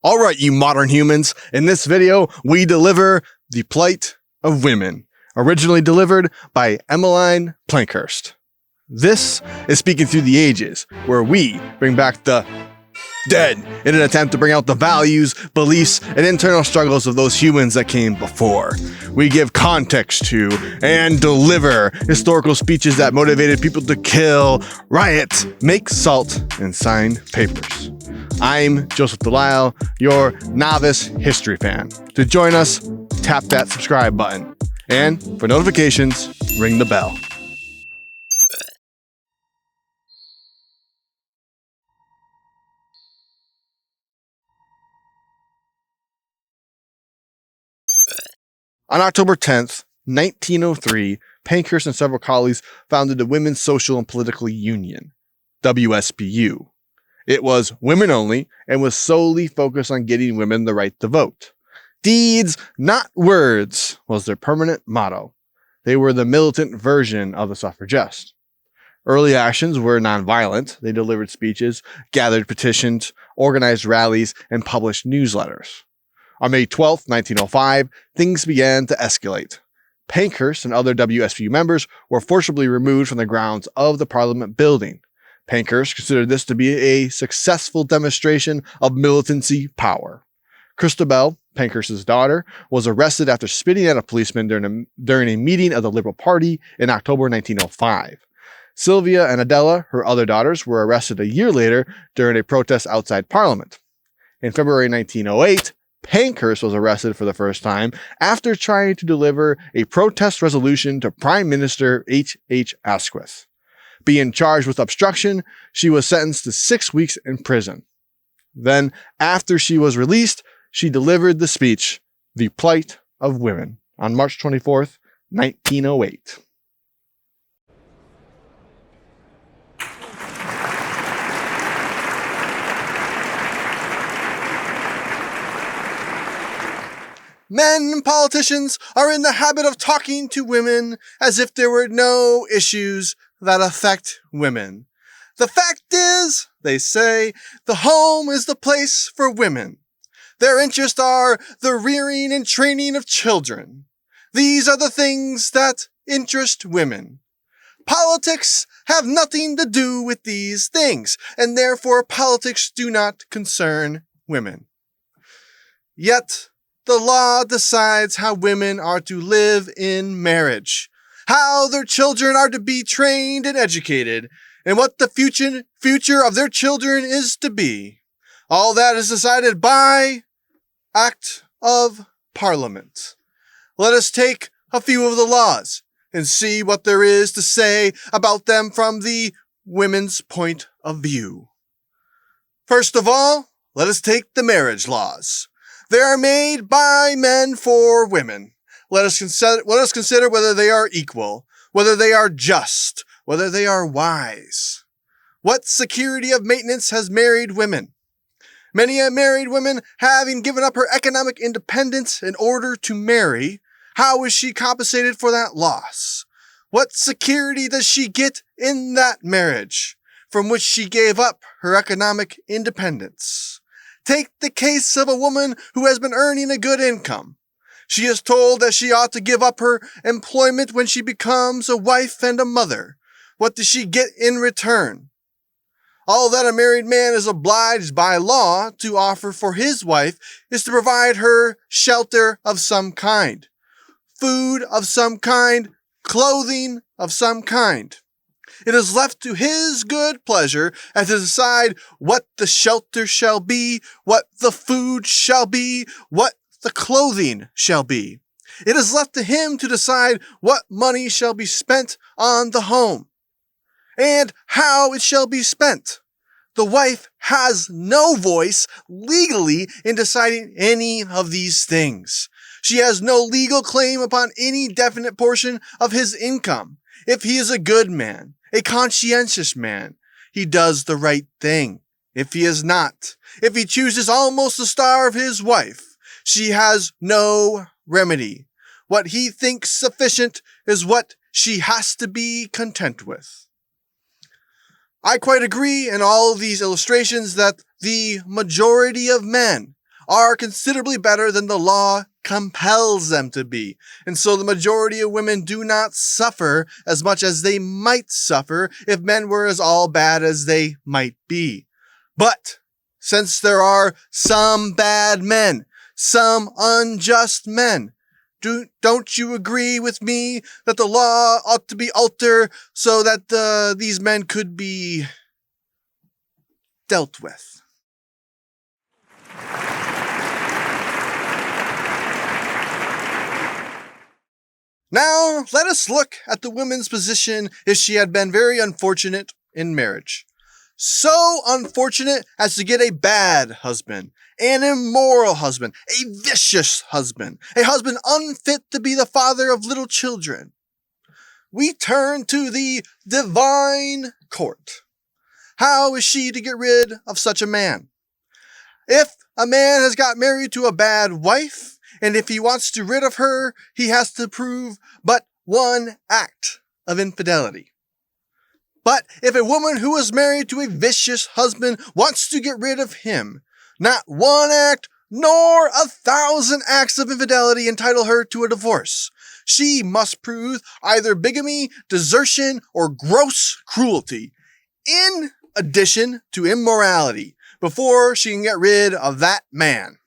All right, you modern humans, in this video, we deliver The Plight of Women, originally delivered by Emmeline Pankhurst. This is Speaking Through the Ages, where we bring back the dead in an attempt to bring out the values, beliefs, and internal struggles of those humans that came before. We give context to and deliver historical speeches that motivated people to kill, riot, make salt, and sign papers. I'm Joseph Delisle, your novice history fan. To join us, tap that subscribe button. And for notifications, ring the bell. On October 10th, 1903, Pankhurst and several colleagues founded the Women's Social and Political Union, WSPU. It was women only and was solely focused on getting women the right to vote. Deeds, not words, was their permanent motto. They were the militant version of the suffragists. Early actions were nonviolent. They delivered speeches, gathered petitions, organized rallies, and published newsletters. On May 12, 1905, things began to escalate. Pankhurst and other WSPU members were forcibly removed from the grounds of the Parliament building. Pankhurst considered this to be a successful demonstration of militancy power. Christabel, Pankhurst's daughter, was arrested after spitting at a policeman during a meeting of the Liberal Party in October 1905. Sylvia and Adela, her other daughters, were arrested a year later during a protest outside Parliament. In February 1908, Pankhurst was arrested for the first time after trying to deliver a protest resolution to Prime Minister H.H. Asquith. Being charged with obstruction, she was sentenced to 6 weeks in prison. Then, after she was released, she delivered the speech, The Plight of Women, on March 24th, 1908. Men and politicians are in the habit of talking to women as if there were no issues that affect women. The fact is, they say, the home is the place for women. Their interests are the rearing and training of children. These are the things that interest women. Politics have nothing to do with these things, and therefore politics do not concern women. Yet, the law decides how women are to live in marriage, how their children are to be trained and educated, and what the future of their children is to be. All that is decided by Act of Parliament. Let us take a few of the laws and see what there is to say about them from the women's point of view. First of all, let us take the marriage laws. They are made by men for women. Let us consider whether they are equal, whether they are just, whether they are wise. What security of maintenance has married women? Many a married woman, having given up her economic independence in order to marry, how is she compensated for that loss? What security does she get in that marriage from which she gave up her economic independence? Take the case of a woman who has been earning a good income. She is told that she ought to give up her employment when she becomes a wife and a mother. What does she get in return? All that a married man is obliged by law to offer for his wife is to provide her shelter of some kind, food of some kind, clothing of some kind. It is left to his good pleasure and to decide what the shelter shall be, what the food shall be, what the clothing shall be. It is left to him to decide what money shall be spent on the home and how it shall be spent. The wife has no voice legally in deciding any of these things. She has no legal claim upon any definite portion of his income. If he is a good man, a conscientious man, he does the right thing. If he is not, if he chooses almost to starve his wife, she has no remedy. What he thinks sufficient is what she has to be content with. I quite agree in all of these illustrations that the majority of men are considerably better than the law compels them to be. And so the majority of women do not suffer as much as they might suffer if men were as all bad as they might be. But since there are some bad men, some unjust men, don't you agree with me that the law ought to be altered so that these men could be dealt with? Now, let us look at the woman's position if she had been very unfortunate in marriage. So unfortunate as to get a bad husband, an immoral husband, a vicious husband, a husband unfit to be the father of little children. We turn to the divine court. How is she to get rid of such a man? If a man has got married to a bad wife, and if he wants to rid of her, he has to prove but one act of infidelity. But if a woman who is married to a vicious husband wants to get rid of him, not one act nor 1,000 acts of infidelity entitle her to a divorce. She must prove either bigamy, desertion, or gross cruelty, in addition to immorality, before she can get rid of that man.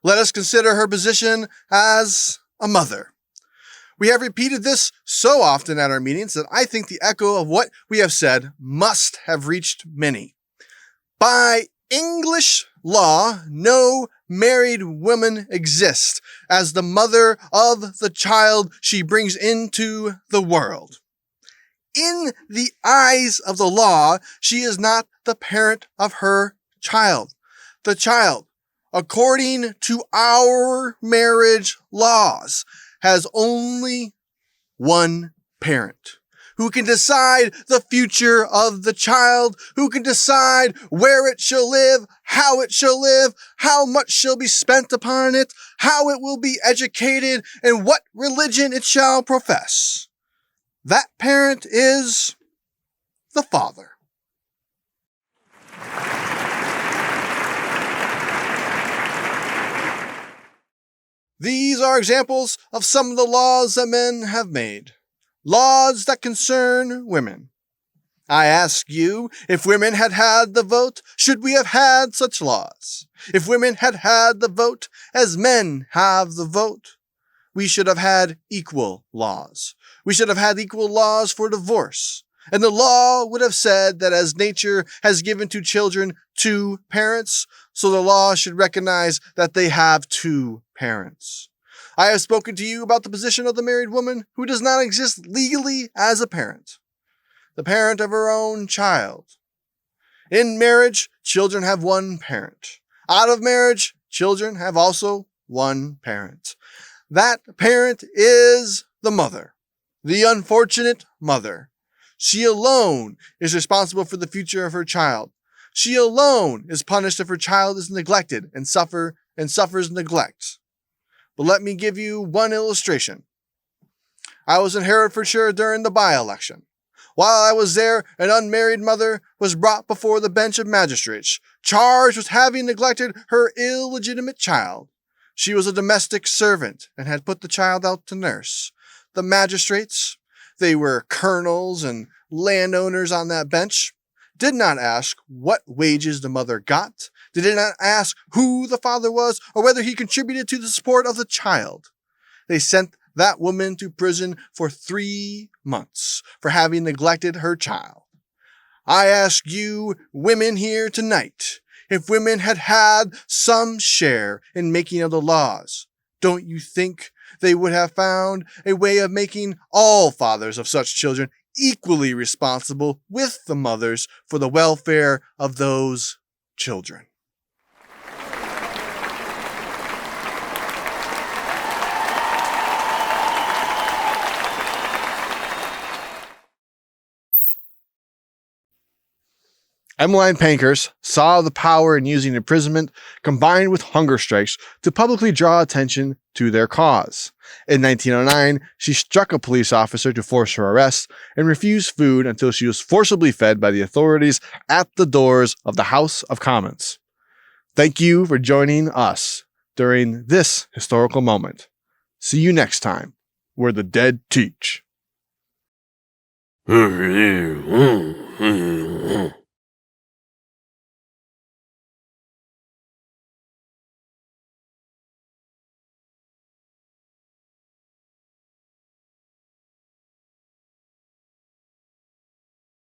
Let us consider her position as a mother. We have repeated this so often at our meetings that I think the echo of what we have said must have reached many. By English law, no married woman exists as the mother of the child she brings into the world. In the eyes of the law, she is not the parent of her child. The child, according to our marriage laws, has only one parent who can decide the future of the child, who can decide where it shall live, how much shall be spent upon it, how it will be educated, and what religion it shall profess. That parent is the father. These are examples of some of the laws that men have made. Laws that concern women. I ask you, if women had had the vote, should we have had such laws? If women had had the vote as men have the vote, we should have had equal laws. We should have had equal laws for divorce. And the law would have said that as nature has given to children 2 parents, so the law should recognize that they have 2 parents. I have spoken to you about the position of the married woman who does not exist legally as a parent, the parent of her own child. In marriage, children have 1 parent. Out of marriage, children have also 1 parent. That parent is the mother, the unfortunate mother. She alone is responsible for the future of her child. She alone is punished if her child is neglected and suffers neglect. But let me give you one illustration. I was in Herefordshire during the by-election. While I was there, an unmarried mother was brought before the bench of magistrates, charged with having neglected her illegitimate child. She was a domestic servant and had put the child out to nurse. The magistrates, they were colonels and landowners on that bench, did not ask what wages the mother got. They did not ask who the father was or whether he contributed to the support of the child. They sent that woman to prison for 3 months for having neglected her child. I ask you, women here tonight, if women had had some share in making of the laws, don't you think they would have found a way of making all fathers of such children equally responsible with the mothers for the welfare of those children? Emmeline Pankhurst saw the power in using imprisonment combined with hunger strikes to publicly draw attention to their cause. In 1909, she struck a police officer to force her arrest and refused food until she was forcibly fed by the authorities at the doors of the House of Commons. Thank you for joining us during this historical moment. See you next time, where the dead teach.